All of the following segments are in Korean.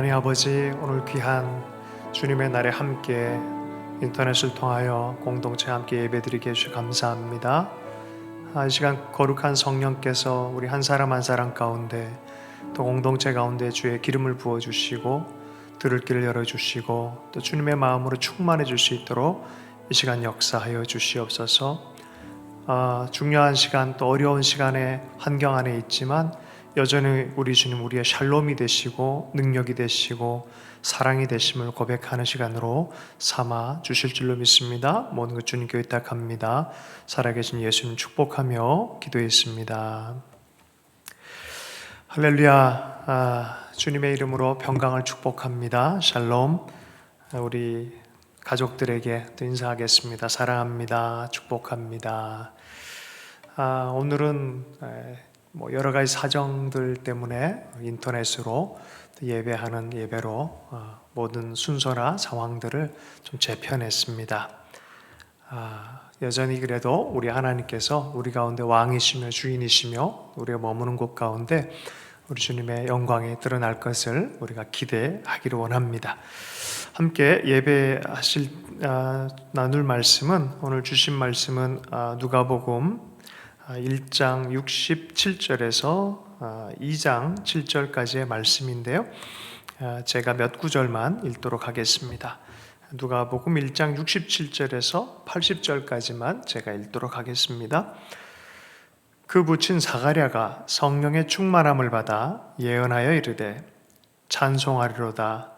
하나님 아버지, 오늘 귀한 주님의 날에 함께 인터넷을 통하여 공동체 함께 예배드리게 해주셔서 감사합니다. 이 시간 거룩한 성령께서 우리 한 사람 한 사람 가운데 또 공동체 가운데 주의 기름을 부어주시고 들을 길을 열어주시고 또 주님의 마음으로 충만해 줄 수 있도록 이 시간 역사하여 주시옵소서. 중요한 시간 또 어려운 시간의 환경 안에 있지만 여전히 우리 주님 우리의 샬롬이 되시고 능력이 되시고 사랑이 되심을 고백하는 시간으로 삼아 주실 줄로 믿습니다. 모든 것 주님께 의탁합니다. 살아계신 예수님 축복하며 기도했습니다. 할렐루야. 주님의 이름으로 평강을 축복합니다. 샬롬. 우리 가족들에게 또 인사하겠습니다. 사랑합니다. 축복합니다. 오늘은 여러 가지 사정들 때문에 인터넷으로 예배하는 예배로 모든 순서나 상황들을 좀 재편했습니다. 여전히 그래도 우리 하나님께서 우리 가운데 왕이시며 주인이시며 우리가 머무는 곳 가운데 우리 주님의 영광이 드러날 것을 우리가 기대하기를 원합니다. 함께 나눌 말씀은 오늘 주신 말씀은 누가복음 1장 67절에서 2장 7절까지의 말씀인데요. 제가 몇 구절만 읽도록 하겠습니다. 누가복음 1장 67절에서 80절까지만 제가 읽도록 하겠습니다. 그 부친 사가랴가 성령의 충만함을 받아 예언하여 이르되 찬송하리로다.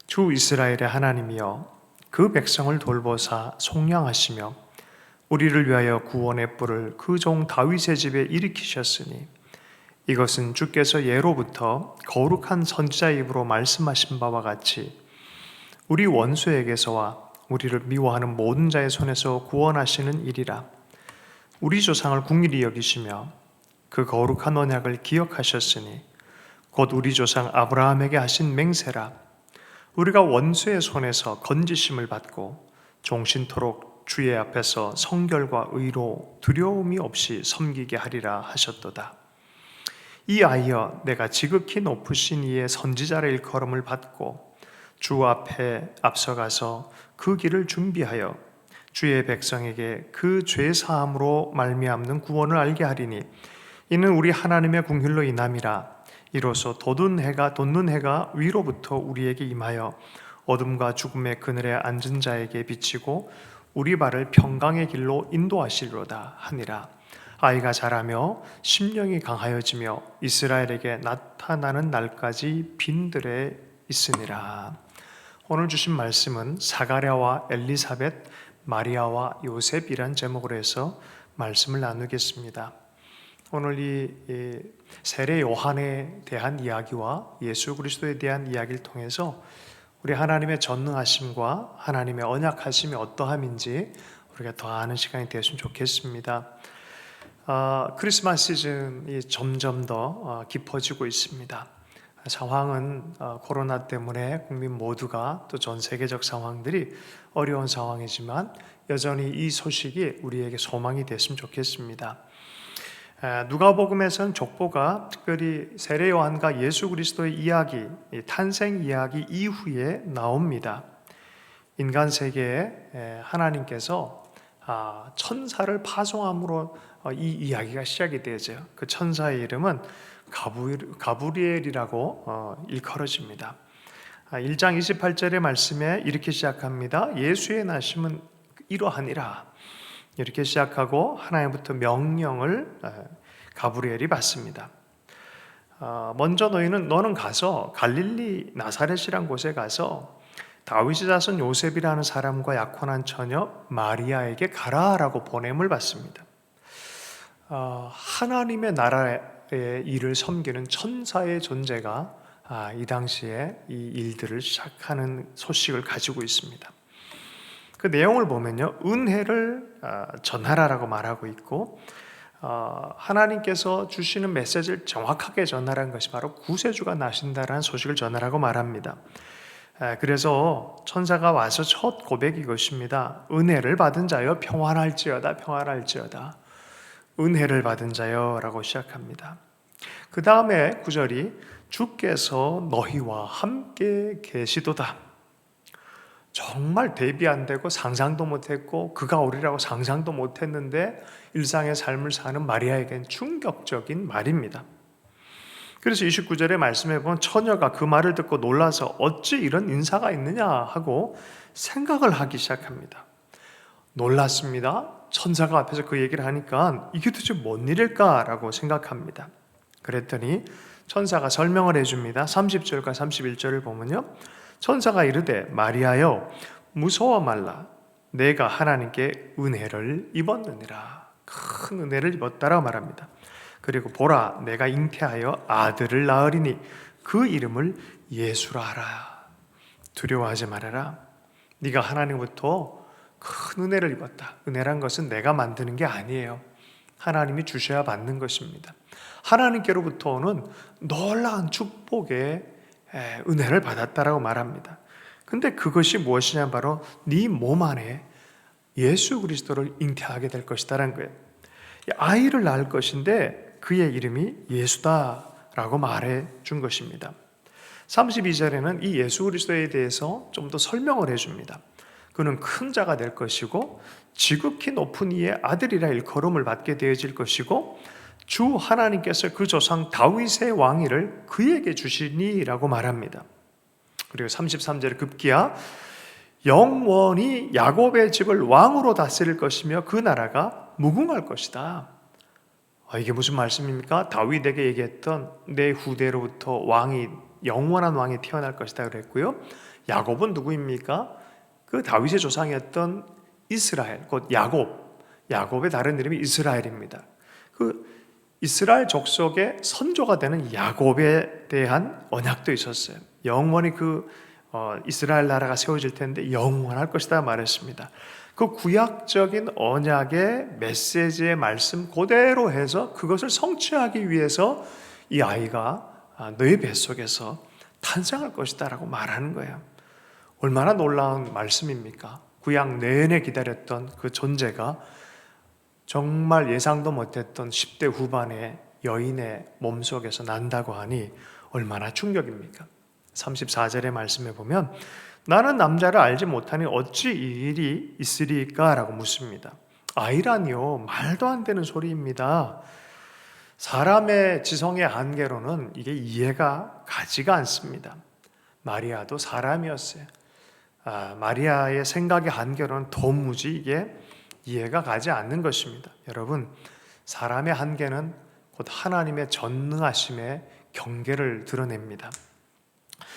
주 이스라엘의 하나님이여 그 백성을 돌보사 속량하시며 우리를 위하여 구원의 뿔을 그 종 다윗의 집에 일으키셨으니 이것은 주께서 예로부터 거룩한 선지자의 입으로 말씀하신 바와 같이 우리 원수에게서와 우리를 미워하는 모든 자의 손에서 구원하시는 일이라. 우리 조상을 긍휼히 여기시며 그 거룩한 언약을 기억하셨으니 곧 우리 조상 아브라함에게 하신 맹세라. 우리가 원수의 손에서 건지심을 받고 종신토록 주의 앞에서 성결과 의로 두려움이 없이 섬기게 하리라 하셨도다. 이하여 내가 지극히 높으신 이의 선지자의 일컬음을 받고 주 앞에 앞서가서 그 길을 준비하여 주의 백성에게 그 죄 사함으로 말미암는 구원을 알게 하리니 이는 우리 하나님의 긍휼로 인함이라. 이로써 돋는 해가 위로부터 우리에게 임하여 어둠과 죽음의 그늘에 앉은 자에게 비치고 우리 발을 평강의 길로 인도하시리로다 하니라. 아이가 자라며 심령이 강하여지며 이스라엘에게 나타나는 날까지 빈들에 있으니라. 오늘 주신 말씀은 사가랴와 엘리사벳, 마리아와 요셉이란 제목으로 해서 말씀을 나누겠습니다. 오늘 이 세례 요한에 대한 이야기와 예수 그리스도에 대한 이야기를 통해서 우리 하나님의 전능하심과 하나님의 언약하심이 어떠함인지 우리가 더 아는 시간이 되었으면 좋겠습니다. 크리스마스 시즌이 점점 더 깊어지고 있습니다. 상황은 코로나 때문에 국민 모두가 또 전 세계적 상황들이 어려운 상황이지만 여전히 이 소식이 우리에게 소망이 됐으면 좋겠습니다. 누가복음에서는 족보가 특별히 세례 요한과 예수 그리스도의 이야기, 탄생 이야기 이후에 나옵니다. 인간 세계에 하나님께서 천사를 파송함으로 이 이야기가 시작이 되죠. 그 천사의 이름은 가브리엘이라고 일컬어집니다. 1장 28절의 말씀에 이렇게 시작합니다. 예수의 나심은 이러하니라. 이렇게 시작하고 하나님부터 명령을 가브리엘이 받습니다. 먼저 너는 가서 갈릴리 나사렛이란 곳에 가서 다윗의 자손 요셉이라는 사람과 약혼한 처녀 마리아에게 가라라고 보냄을 받습니다. 하나님의 나라의 일을 섬기는 천사의 존재가 이 당시에 이 일들을 시작하는 소식을 가지고 있습니다. 그 내용을 보면요, 은혜를 전하라라고 말하고 있고 하나님께서 주시는 메시지를 정확하게 전하라는 것이 바로 구세주가 나신다라는 소식을 전하라고 말합니다. 그래서 천사가 와서 첫 고백이 이것입니다. 은혜를 받은 자여 평안할지어다. 평안할지어다. 은혜를 받은 자여 라고 시작합니다. 그 다음에 구절이 주께서 너희와 함께 계시도다. 정말 대비 안 되고 상상도 못했고 그가 오리라고 상상도 못했는데 일상의 삶을 사는 마리아에겐 충격적인 말입니다. 그래서 29절의 말씀에 보면 처녀가 그 말을 듣고 놀라서 어찌 이런 인사가 있느냐 하고 생각을 하기 시작합니다. 놀랐습니다. 천사가 앞에서 그 얘기를 하니까 이게 도대체 뭔 일일까라고 생각합니다. 그랬더니 천사가 설명을 해줍니다. 30절과 31절을 보면요, 천사가 이르되 마리아여 무서워 말라. 내가 하나님께 은혜를 입었느니라. 큰 은혜를 입었다라고 말합니다. 그리고 보라, 내가 잉태하여 아들을 낳으리니 그 이름을 예수라 하라. 두려워하지 말아라. 네가 하나님부터 큰 은혜를 입었다. 은혜란 것은 내가 만드는 게 아니에요. 하나님이 주셔야 받는 것입니다. 하나님께로부터 오는 놀라운 축복의 은혜를 받았다라고 말합니다. 근데 그것이 무엇이냐, 바로 네 몸 안에 예수 그리스도를 잉태하게 될 것이다라는 거예요. 아이를 낳을 것인데 그의 이름이 예수다라고 말해 준 것입니다. 32절에는 이 예수 그리스도에 대해서 좀 더 설명을 해줍니다. 그는 큰 자가 될 것이고 지극히 높은 이의 아들이라 일컬음을 받게 되어질 것이고 주 하나님께서 그 조상 다윗의 왕위를 그에게 주시니라고 말합니다. 그리고 33절에 급기야 영원히 야곱의 집을 왕으로 다스릴 것이며 그 나라가 무궁할 것이다. 이게 무슨 말씀입니까? 다윗에게 얘기했던 내 후대로부터 왕이, 영원한 왕이 태어날 것이다 그랬고요. 야곱은 누구입니까? 그 다윗의 조상이었던 이스라엘, 곧 야곱의 다른 이름이 이스라엘입니다. 그 이스라엘 족속의 선조가 되는 야곱에 대한 언약도 있었어요. 영원히 이스라엘 나라가 세워질 텐데 영원할 것이다 말했습니다. 그 구약적인 언약의 메시지의 말씀 그대로 해서 그것을 성취하기 위해서 이 아이가 너희 뱃속에서 탄생할 것이다 라고 말하는 거예요. 얼마나 놀라운 말씀입니까? 구약 내내 기다렸던 그 존재가 정말 예상도 못했던 10대 후반의 여인의 몸속에서 난다고 하니 얼마나 충격입니까? 34절의 말씀에 보면 나는 남자를 알지 못하니 어찌 이 일이 있으리까? 라고 묻습니다. 아이라니요, 말도 안 되는 소리입니다. 사람의 지성의 한계로는 이게 이해가 가지가 않습니다. 마리아도 사람이었어요. 마리아의 생각의 한계로는 도무지 이게 이해가 가지 않는 것입니다. 여러분, 사람의 한계는 곧 하나님의 전능하심의 경계를 드러냅니다.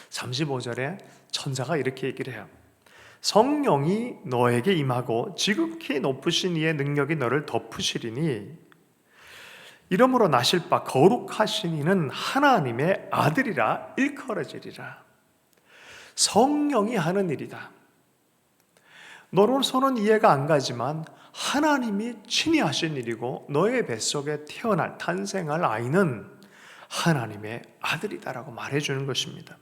35절에 천사가 이렇게 얘기를 해요. 성령이 너에게 임하고 지극히 높으신 이의 능력이 너를 덮으시리니 이러므로 나실 바 거룩하신 이는 하나님의 아들이라 일컬어지리라. 성령이 하는 일이다. 너로서는 이해가 안 가지만 하나님이 친히 하신 일이고 너의 뱃속에 탄생할 아이는 하나님의 아들이다라고 말해주는 것입니다.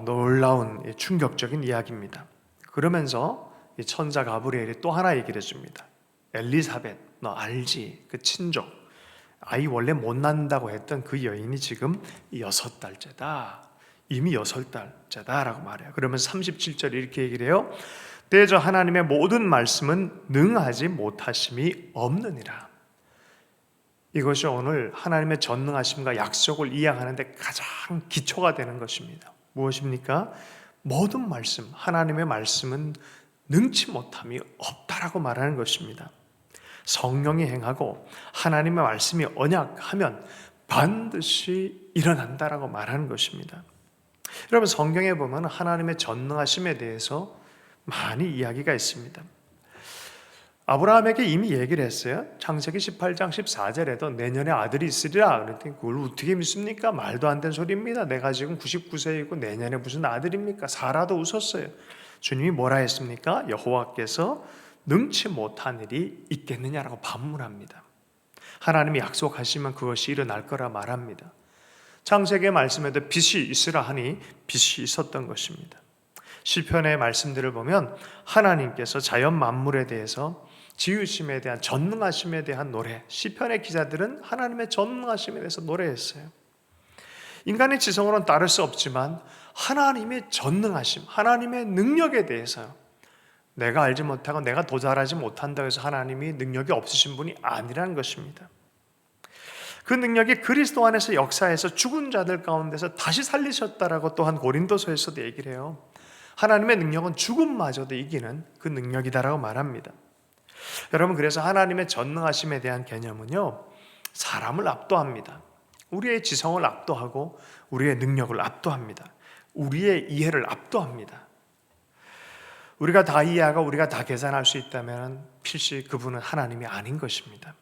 놀라운 충격적인 이야기입니다. 그러면서 이 천사 가브리엘이 또 하나 얘기를 해줍니다. 엘리사벳, 너 알지? 그 친족, 아이 원래 못 낳는다고 했던 그 여인이 지금 6달째다. 이미 6달째다라고 말해요. 그러면서 37절 이렇게 얘기를 해요. 대저 하나님의 모든 말씀은 능하지 못하심이 없느니라. 이것이 오늘 하나님의 전능하심과 약속을 이해하는 데 가장 기초가 되는 것입니다. 무엇입니까? 모든 말씀, 하나님의 말씀은 능치 못함이 없다라고 말하는 것입니다. 성령이 행하고 하나님의 말씀이 언약하면 반드시 일어난다라고 말하는 것입니다. 여러분, 성경에 보면 하나님의 전능하심에 대해서 많이 이야기가 있습니다. 아브라함에게 이미 얘기를 했어요. 창세기 18장 14절에도 내년에 아들이 있으리라. 그랬더니 그걸 어떻게 믿습니까? 말도 안 되는 소리입니다. 내가 지금 99세이고 내년에 무슨 아들입니까? 사라도 웃었어요. 주님이 뭐라 했습니까? 여호와께서 능치 못한 일이 있겠느냐라고 반문합니다. 하나님이 약속하시면 그것이 일어날 거라 말합니다. 창세기의 말씀에도 빛이 있으라 하니 빛이 있었던 것입니다. 시편의 말씀들을 보면 하나님께서 자연 만물에 대해서 지으심에 대한, 전능하심에 대한 노래, 시편의 기자들은 하나님의 전능하심에 대해서 노래했어요. 인간의 지성으로는 따를 수 없지만 하나님의 전능하심, 하나님의 능력에 대해서 내가 알지 못하고 내가 도달하지 못한다고 해서 하나님이 능력이 없으신 분이 아니라는 것입니다. 그 능력이 그리스도 안에서 역사해서 죽은 자들 가운데서 다시 살리셨다라고 또한 고린도서에서도 얘기를 해요. 하나님의 능력은 죽음마저도 이기는 그 능력이다라고 말합니다. 여러분, 그래서 하나님의 전능하심에 대한 개념은요, 사람을 압도합니다. 우리의 지성을 압도하고 우리의 능력을 압도합니다. 우리의 이해를 압도합니다. 우리가 다 이해하고 우리가 다 계산할 수 있다면 필시 그분은 하나님이 아닌 것입니다.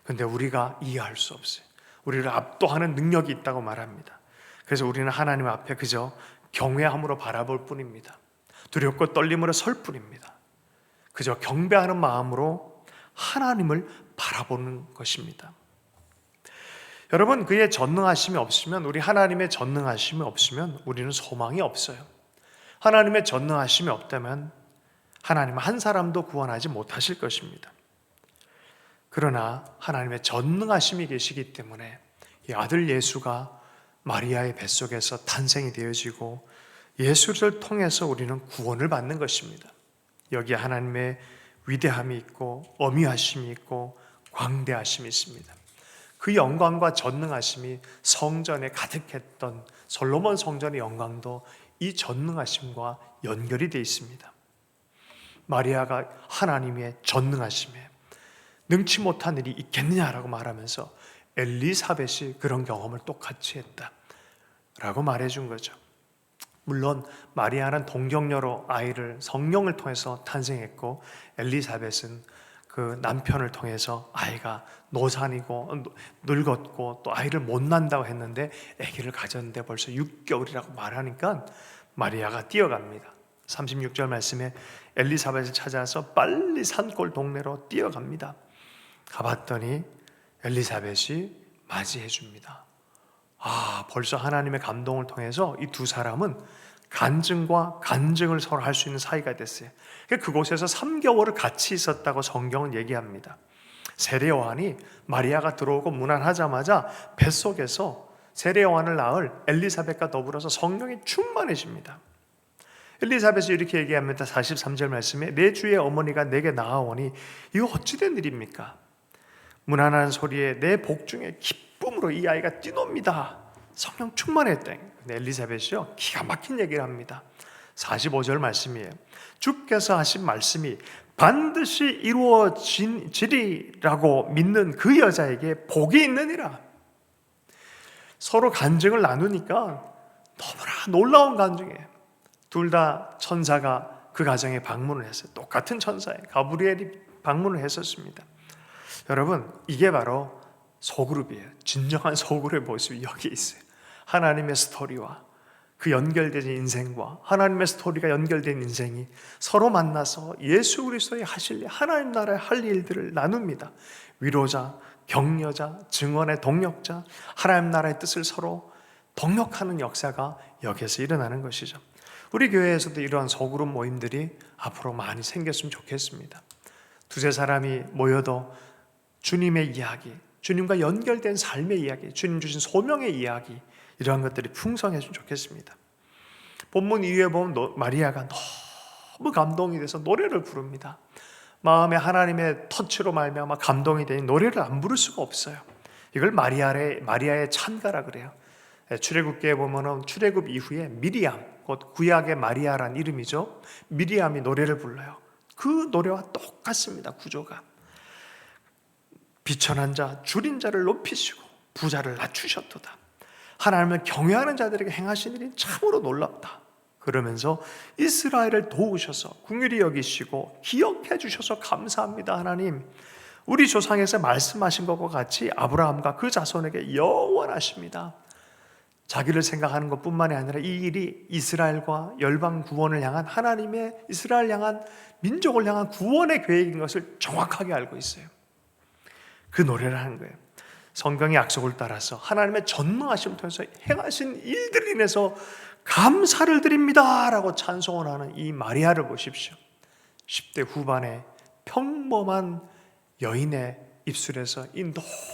그런데 우리가 이해할 수 없어요. 우리를 압도하는 능력이 있다고 말합니다. 그래서 우리는 하나님 앞에 그저 경외함으로 바라볼 뿐입니다. 두렵고 떨림으로 설 뿐입니다. 그저 경배하는 마음으로 하나님을 바라보는 것입니다. 여러분, 그의 전능하심이 없으면, 우리 하나님의 전능하심이 없으면 우리는 소망이 없어요. 하나님의 전능하심이 없다면 하나님은 한 사람도 구원하지 못하실 것입니다. 그러나 하나님의 전능하심이 계시기 때문에 이 아들 예수가 마리아의 뱃속에서 탄생이 되어지고 예수를 통해서 우리는 구원을 받는 것입니다. 여기에 하나님의 위대함이 있고 어미하심이 있고 광대하심이 있습니다. 그 영광과 전능하심이 성전에 가득했던 솔로몬 성전의 영광도 이 전능하심과 연결이 되어 있습니다. 마리아가 하나님의 전능하심에 능치 못한 일이 있겠느냐라고 말하면서 엘리사벳이 그런 경험을 똑같이 했다라고 말해준 거죠. 물론 마리아는 동정녀로 아이를 성령을 통해서 탄생했고, 엘리사벳은 그 남편을 통해서 아이가 노산이고 늙었고 또 아이를 못 낳는다고 했는데 아기를 가졌는데 벌써 6개월이라고 말하니까 마리아가 뛰어갑니다. 36절 말씀에 엘리사벳을 찾아서 빨리 산골 동네로 뛰어갑니다. 가봤더니 엘리사벳이 맞이해 줍니다. 벌써 하나님의 감동을 통해서 이 두 사람은 간증과 간증을 서로 할 수 있는 사이가 됐어요. 그곳에서 3개월을 같이 있었다고 성경은 얘기합니다. 세례 요한이 마리아가 들어오고 문안하자마자 뱃속에서 세례 요한을 낳을 엘리사벳과 더불어서 성령이 충만해집니다. 엘리사벳이 이렇게 얘기합니다. 43절 말씀에 내 주의 어머니가 내게 나아오니 이거 어찌된 일입니까? 문안하는 소리에 내 복중에 기쁨으로 이 아이가 뛰놉니다. 성령 충만했다. 근데 엘리사벳이요, 기가 막힌 얘기를 합니다. 45절 말씀이에요. 주께서 하신 말씀이 반드시 이루어지리라고 믿는 그 여자에게 복이 있느니라. 서로 간증을 나누니까 너무나 놀라운 간증이에요. 둘 다 천사가 그 가정에 방문을 했어요. 똑같은 천사예요. 가브리엘이 방문을 했었습니다. 여러분, 이게 바로 소그룹이에요. 진정한 소그룹의 모습이 여기 있어요. 하나님의 스토리와 그 연결된 인생과 하나님의 스토리가 연결된 인생이 서로 만나서 예수 그리스도의 하실 일, 하나님 나라의 할 일들을 나눕니다. 위로자, 격려자, 증언의 동력자, 하나님 나라의 뜻을 서로 동력하는 역사가 여기에서 일어나는 것이죠. 우리 교회에서도 이러한 소그룹 모임들이 앞으로 많이 생겼으면 좋겠습니다. 두세 사람이 모여도 주님의 이야기, 주님과 연결된 삶의 이야기, 주님 주신 소명의 이야기, 이러한 것들이 풍성해지면 좋겠습니다. 본문 이후에 보면 마리아가 너무 감동이 돼서 노래를 부릅니다. 마음에 하나님의 터치로 말미암아 감동이 되니 노래를 안 부를 수가 없어요. 이걸 마리아의 찬가라 그래요. 출애굽기에 보면은 출애굽 이후에 미리암, 곧 구약의 마리아란 이름이죠. 미리암이 노래를 불러요. 그 노래와 똑같습니다. 구조가. 비천한 자, 줄인 자를 높이시고 부자를 낮추셨도다. 하나님을 경외하는 자들에게 행하신 일이 참으로 놀랍다. 그러면서 이스라엘을 도우셔서 긍휼히 여기시고 기억해 주셔서 감사합니다. 하나님, 우리 조상에서 말씀하신 것과 같이 아브라함과 그 자손에게 영원하십니다. 자기를 생각하는 것뿐만이 아니라 이 일이 이스라엘과 열방 구원을 향한 하나님의 이스라엘 향한 민족을 향한 구원의 계획인 것을 정확하게 알고 있어요. 그 노래를 하는 거예요. 성경의 약속을 따라서 하나님의 전능하심을 통해서 행하신 일들을 인해서 감사를 드립니다 라고 찬송을 하는 이 마리아를 보십시오. 10대 후반의 평범한 여인의 입술에서 이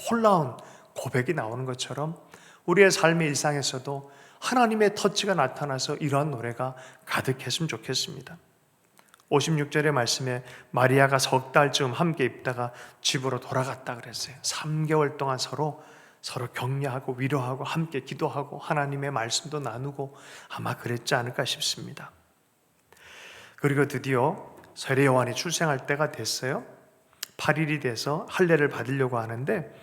놀라운 고백이 나오는 것처럼 우리의 삶의 일상에서도 하나님의 터치가 나타나서 이러한 노래가 가득했으면 좋겠습니다. 56절의 말씀에 마리아가 석 달쯤 함께 있다가 집으로 돌아갔다 그랬어요. 3개월 동안 서로 격려하고 위로하고 함께 기도하고 하나님의 말씀도 나누고 아마 그랬지 않을까 싶습니다. 그리고 드디어 세례 요한이 출생할 때가 됐어요. 8일이 돼서 할례를 받으려고 하는데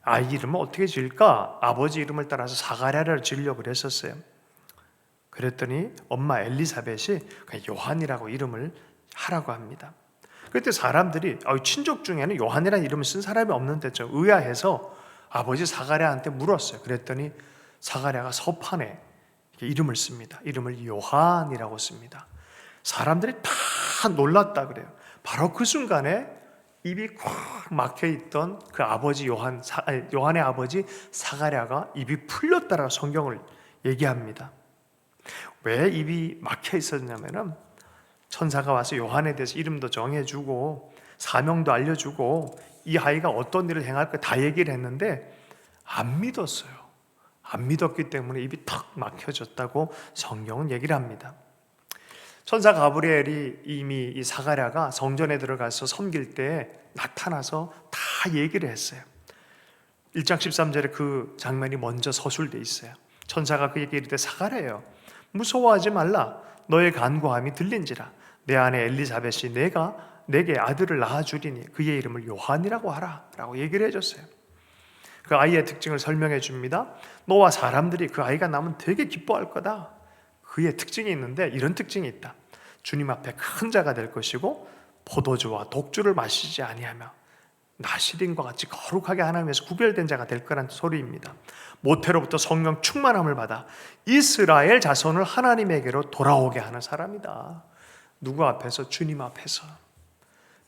아이 이름을 어떻게 지을까? 아버지 이름을 따라서 사가랴를 지으려고 그랬었어요. 그랬더니 엄마 엘리사벳이 그냥 요한이라고 이름을 하라고 합니다. 그때 사람들이 친족 중에는 요한이라는 이름을 쓴 사람이 없는데 좀 의아해서 아버지 사가랴한테 물었어요. 그랬더니 사가랴가 서판에 이름을 씁니다. 이름을 요한이라고 씁니다. 사람들이 다 놀랐다 그래요. 바로 그 순간에 입이 꽉 막혀있던 그 아버지 요한의 아버지 사가랴가 입이 풀렸다라고 성경을 얘기합니다. 왜 입이 막혀 있었냐면은 천사가 와서 요한에 대해서 이름도 정해주고 사명도 알려주고 이 아이가 어떤 일을 행할까 다 얘기를 했는데 안 믿었어요. 안 믿었기 때문에 입이 탁 막혀졌다고 성경은 얘기를 합니다. 천사 가브리엘이 이미 이 사가랴가 성전에 들어가서 섬길 때 나타나서 다 얘기를 했어요. 1장 13절에 그 장면이 먼저 서술돼 있어요. 천사가 그에게 이르되 사가랴여 무서워하지 말라. 너의 간구함이 들린지라. 내 아내 엘리사벳이 내게 아들을 낳아주리니 그의 이름을 요한이라고 하라 라고 얘기를 해줬어요. 그 아이의 특징을 설명해 줍니다. 너와 사람들이 그 아이가 나면 되게 기뻐할 거다. 그의 특징이 있는데 이런 특징이 있다. 주님 앞에 큰 자가 될 것이고 포도주와 독주를 마시지 아니하며 나시린과 같이 거룩하게 하나님에서 구별된 자가 될 거란 소리입니다. 모태로부터 성령 충만함을 받아 이스라엘 자손을 하나님에게로 돌아오게 하는 사람이다. 누구 앞에서? 주님 앞에서,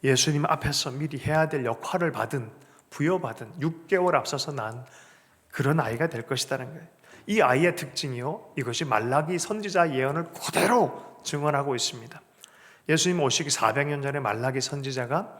예수님 앞에서 미리 해야 될 역할을 부여받은 6개월 앞서서 난 그런 아이가 될 것이라는 거예요. 이 아이의 특징이요, 이것이 말라기 선지자 예언을 그대로 증언하고 있습니다. 예수님 오시기 400년 전에 말라기 선지자가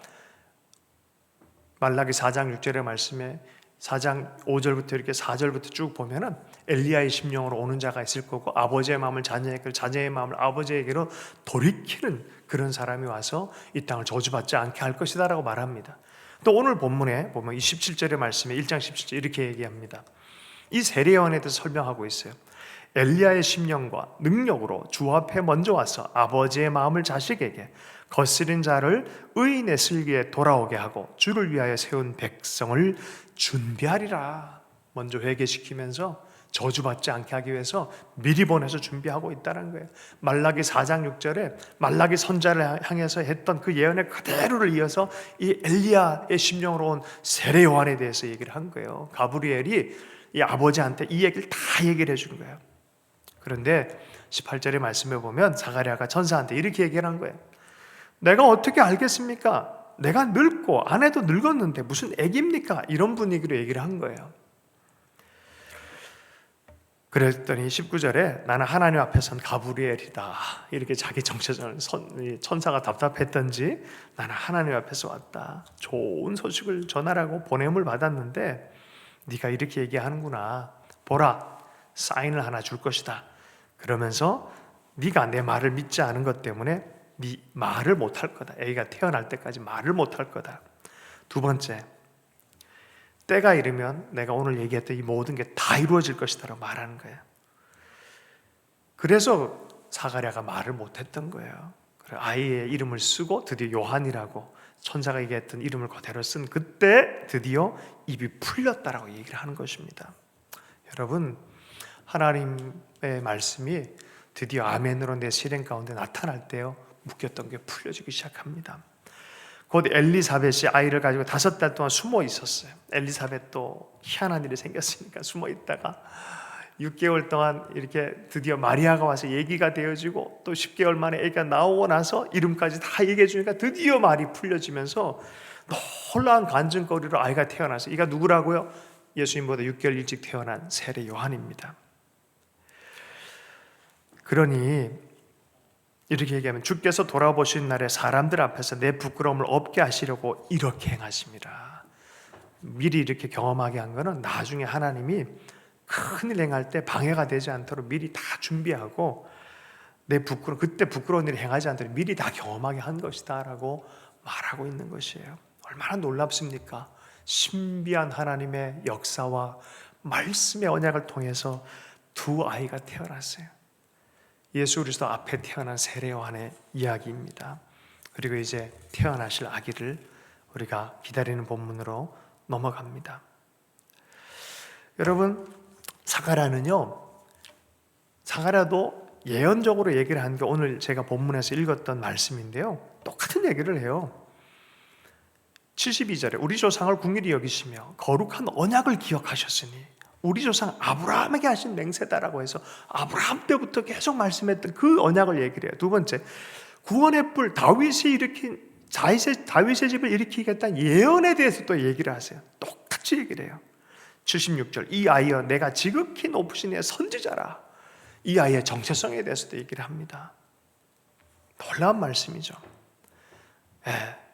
말라기 4장 6절의 말씀에 4장 5절부터 이렇게 4절부터 쭉 보면은 엘리야의 심령으로 오는 자가 있을 거고 아버지의 마음을 자녀에게, 자녀의 마음을 아버지에게로 돌이키는 그런 사람이 와서 이 땅을 저주받지 않게 할 것이다 라고 말합니다. 또 오늘 본문에 보면 27절의 말씀에 1장 17절 이렇게 얘기합니다. 이 세례 요한에 대해서 설명하고 있어요. 엘리야의 심령과 능력으로 주 앞에 먼저 와서 아버지의 마음을 자식에게, 거스린 자를 의인의 슬기에 돌아오게 하고 주를 위하여 세운 백성을 준비하리라. 먼저 회개시키면서 저주받지 않게 하기 위해서 미리 보내서 준비하고 있다는 거예요. 말라기 4장 6절에 말라기 선자를 향해서 했던 그 예언의 그대로를 이어서 이 엘리야의 심령으로 온 세례 요한에 대해서 얘기를 한 거예요. 가브리엘이 이 아버지한테 이 얘기를 다 얘기를 해준 거예요. 그런데 18절의 말씀에 보면 사가랴가 천사한테 이렇게 얘기를 한 거예요. 내가 어떻게 알겠습니까? 내가 늙고 아내도 늙었는데 무슨 애기입니까? 이런 분위기로 얘기를 한 거예요. 그랬더니 19절에 나는 하나님 앞에 선 가브리엘이다. 이렇게 자기 정체적인 천사가 답답했던지 나는 하나님 앞에서 왔다. 좋은 소식을 전하라고 보냄을 받았는데 네가 이렇게 얘기하는구나. 보라, 사인을 하나 줄 것이다. 그러면서 네가 내 말을 믿지 않은 것 때문에 네 말을 못할 거다. 애기가 태어날 때까지 말을 못할 거다. 두 번째, 때가 이르면 내가 오늘 얘기했던 이 모든 게 다 이루어질 것이다 라고 말하는 거예요. 그래서 사가랴가 말을 못했던 거예요. 아이의 이름을 쓰고 드디어 요한이라고 천사가 얘기했던 이름을 그대로 쓴 그때 드디어 입이 풀렸다라고 얘기를 하는 것입니다. 여러분, 하나님의 말씀이 드디어 아멘으로 내 실행 가운데 나타날 때요, 묶였던 게 풀려지기 시작합니다. 곧 엘리사벳이 아이를 가지고 5달 동안 숨어 있었어요. 엘리사벳도 희한한 일이 생겼으니까 숨어 있다가 6개월 동안 이렇게 드디어 마리아가 와서 얘기가 되어지고 또 10개월 만에 애기가 나오고 나서 이름까지 다 얘기해 주니까 드디어 말이 풀려지면서 놀라운 간증거리로 아이가 태어나서 이가 누구라고요? 예수님보다 6개월 일찍 태어난 세례 요한입니다. 그러니 이렇게 얘기하면 주께서 돌아보신 날에 사람들 앞에서 내 부끄러움을 없게 하시려고 이렇게 행하십니다. 미리 이렇게 경험하게 한 거는 나중에 하나님이 큰일 행할 때 방해가 되지 않도록 미리 다 준비하고 그때 부끄러운 일을 행하지 않도록 미리 다 경험하게 한 것이다 라고 말하고 있는 것이에요. 얼마나 놀랍습니까? 신비한 하나님의 역사와 말씀의 언약을 통해서 두 아이가 태어났어요. 예수 그리스도 앞에 태어난 세례 요한의 이야기입니다. 그리고 이제 태어나실 아기를 우리가 기다리는 본문으로 넘어갑니다. 여러분, 사가랴도 예언적으로 얘기를 한 게 오늘 제가 본문에서 읽었던 말씀인데요. 똑같은 얘기를 해요. 72절에 우리 조상을 긍휼히 여기시며 거룩한 언약을 기억하셨으니 우리 조상 아브라함에게 하신 맹세다라고 해서 아브라함 때부터 계속 말씀했던 그 언약을 얘기를 해요. 두 번째, 구원의 뿔 다윗의 집을 일으키겠다는 예언에 대해서 또 얘기를 하세요. 똑같이 얘기를 해요. 76절, 이 아이여 내가 지극히 높으신 이의 선지자라. 이 아이의 정체성에 대해서도 얘기를 합니다. 놀라운 말씀이죠.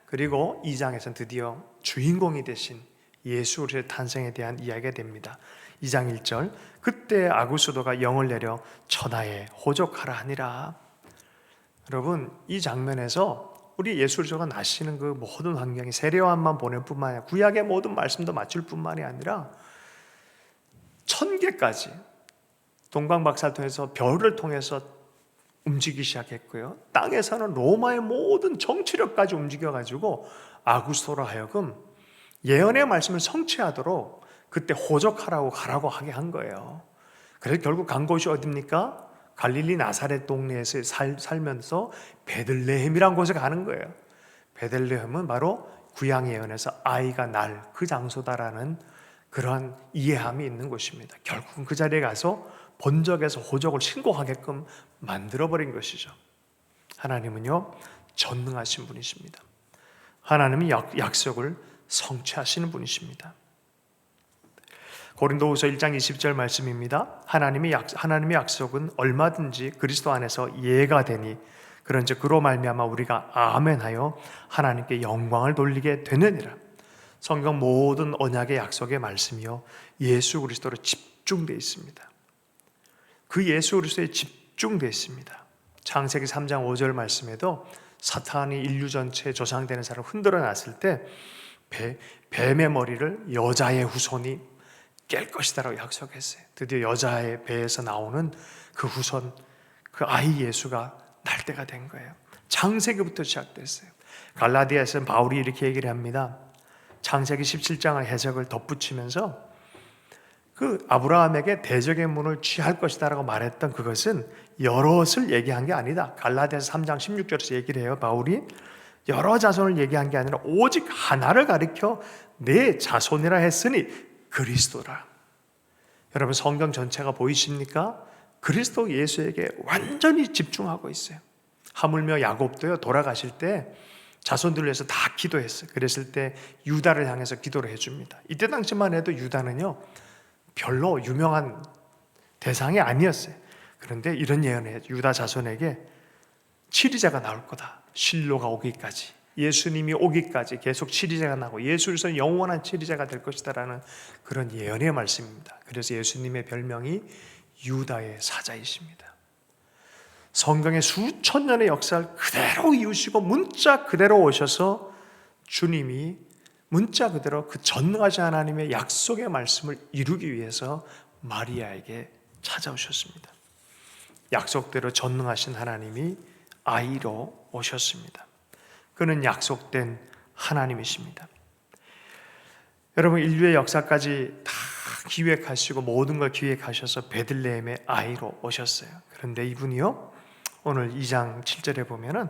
그리고 2장에서는 드디어 주인공이 되신 예수 그리스도의 탄생에 대한 이야기가 됩니다. 2장 1절, 그때 아구수도가 영을 내려 천하에 호족하라 하니라. 여러분, 이 장면에서 우리 예수 그리스도가 나시는 그 모든 환경이 세례 요한만 보낼 뿐만 아니라 구약의 모든 말씀도 맞출 뿐만이 아니라 천계까지 동방박사를 통해서 별을 통해서 움직이기 시작했고요. 땅에서는 로마의 모든 정치력까지 움직여가지고 아구스토로 하여금 예언의 말씀을 성취하도록 그때 호적하라고 가라고 하게 한 거예요. 그래서 결국 간 곳이 어디입니까? 갈릴리 나사렛 동네에서 살면서 베들레헴이라는 곳에 가는 거예요. 베들레헴은 바로 구약 예언에서 아이가 날 그 장소다라는 그러한 이해함이 있는 곳입니다. 결국은 그 자리에 가서 본적에서 호적을 신고하게끔 만들어버린 것이죠. 하나님은요, 전능하신 분이십니다. 하나님이 약속을 성취하시는 분이십니다. 고린도후서 1장 20절 말씀입니다. 하나님의 약속은 얼마든지 그리스도 안에서 예가 되니 그런즉 그로 말미암아 우리가 아멘하여 하나님께 영광을 돌리게 되느니라. 성경 모든 언약의 약속의 말씀이요 예수 그리스도로 집중되어 있습니다. 그 예수 그리스도에 집중되어 있습니다. 창세기 3장 5절 말씀에도 사탄이 인류 전체에 조상되는 사람을 흔들어 놨을 때 뱀의 머리를 여자의 후손이 깰 것이다라고 약속했어요. 드디어 여자의 배에서 나오는 그 후손, 그 아이 예수가 날 때가 된 거예요. 창세기부터 시작됐어요. 갈라디아에서는 바울이 이렇게 얘기를 합니다. 창세기 17장의 해석을 덧붙이면서 그 아브라함에게 대적의 문을 취할 것이다라고 말했던 그것은 여럿을 얘기한 게 아니다. 갈라디아서 3장 16절에서 얘기를 해요. 바울이 여러 자손을 얘기한 게 아니라 오직 하나를 가리켜 내 자손이라 했으니 그리스도라. 여러분, 성경 전체가 보이십니까? 그리스도 예수에게 완전히 집중하고 있어요. 하물며 야곱도요, 돌아가실 때 자손들을 위해서 다 기도했어요. 그랬을 때 유다를 향해서 기도를 해줍니다. 이때 당시만 해도 유다는요 별로 유명한 대상이 아니었어요. 그런데 이런 예언을 해요. 유다 자손에게 치리자가 나올 거다. 실로가 오기까지, 예수님이 오기까지 계속 치리자가 나고 예수 그리스도는 영원한 치리자가 될 것이다 라는 그런 예언의 말씀입니다. 그래서 예수님의 별명이 유다의 사자이십니다. 성경의 수천 년의 역사를 그대로 이으시고 문자 그대로 오셔서 주님이 문자 그대로 그 전능하신 하나님의 약속의 말씀을 이루기 위해서 마리아에게 찾아오셨습니다. 약속대로 전능하신 하나님이 아이로 오셨습니다. 그는 약속된 하나님이십니다. 여러분, 인류의 역사까지 다 기획하시고 모든 걸 기획하셔서 베들레헴의 아이로 오셨어요. 그런데 이분이요, 오늘 2장 7절에 보면은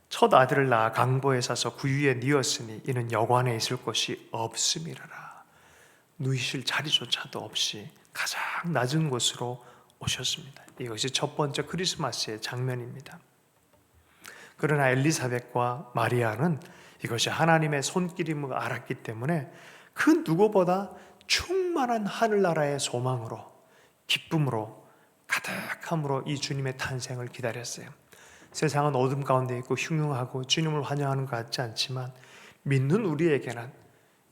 첫 아들을 낳아 강보에 사서 구유에 뉘었으니 이는 여관에 있을 곳이 없음이라라. 누이실 자리조차도 없이 가장 낮은 곳으로 오셨습니다. 이것이 첫 번째 크리스마스의 장면입니다. 그러나 엘리사벳과 마리아는 이것이 하나님의 손길임을 알았기 때문에 그 누구보다 충만한 하늘나라의 소망으로, 기쁨으로 가득함으로 이 주님의 탄생을 기다렸어요. 세상은 어둠 가운데 있고 흉흉하고 주님을 환영하는 것 같지 않지만 믿는 우리에게는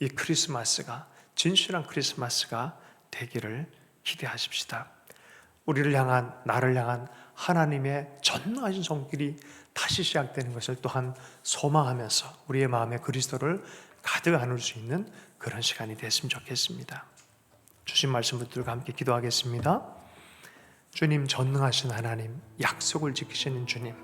이 크리스마스가 진실한 크리스마스가 되기를 기대하십시다. 우리를 향한, 나를 향한 하나님의 전능하신 손길이 다시 시작되는 것을 또한 소망하면서 우리의 마음에 그리스도를 가득 안을 수 있는 그런 시간이 됐으면 좋겠습니다. 주신 말씀 붙들고 함께 기도하겠습니다. 주님, 전능하신 하나님, 약속을 지키시는 주님,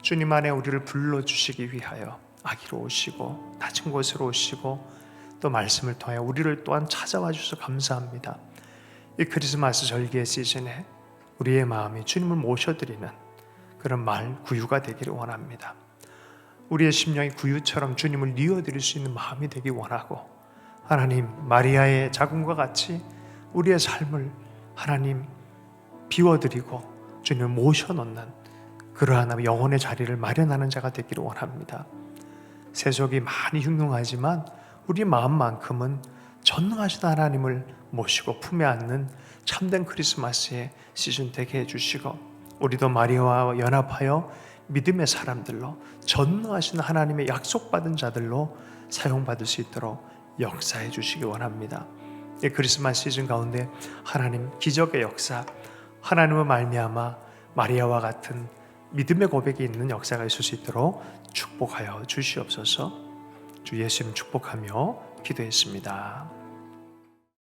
주님 안에 우리를 불러주시기 위하여 아기로 오시고 낮은 곳으로 오시고 또 말씀을 통해 우리를 또한 찾아와 주셔서 감사합니다. 이 크리스마스 절기의 시즌에 우리의 마음이 주님을 모셔드리는 그런 말 구유가 되기를 원합니다. 우리의 심령이 구유처럼 주님을 뉘어드릴 수 있는 마음이 되기 원하고, 하나님, 마리아의 자궁과 같이 우리의 삶을 하나님 비워드리고 주님을 모셔놓는 그러한 영혼의 자리를 마련하는 자가 되기를 원합니다. 세속이 많이 흉흉하지만 우리 마음만큼은 전능하신 하나님을 모시고 품에 안는 참된 크리스마스의 시즌 되게 해주시고, 우리도 마리아와 연합하여 믿음의 사람들로, 전능하신 하나님의 약속받은 자들로 사용받을 수 있도록 역사해 주시기 원합니다. 이 크리스마스 시즌 가운데 하나님 기적의 역사, 하나님의 말미암아 마리아와 같은 믿음의 고백이 있는 역사가 있을 수 있도록 축복하여 주시옵소서. 주 예수님 축복하며 기도했습니다.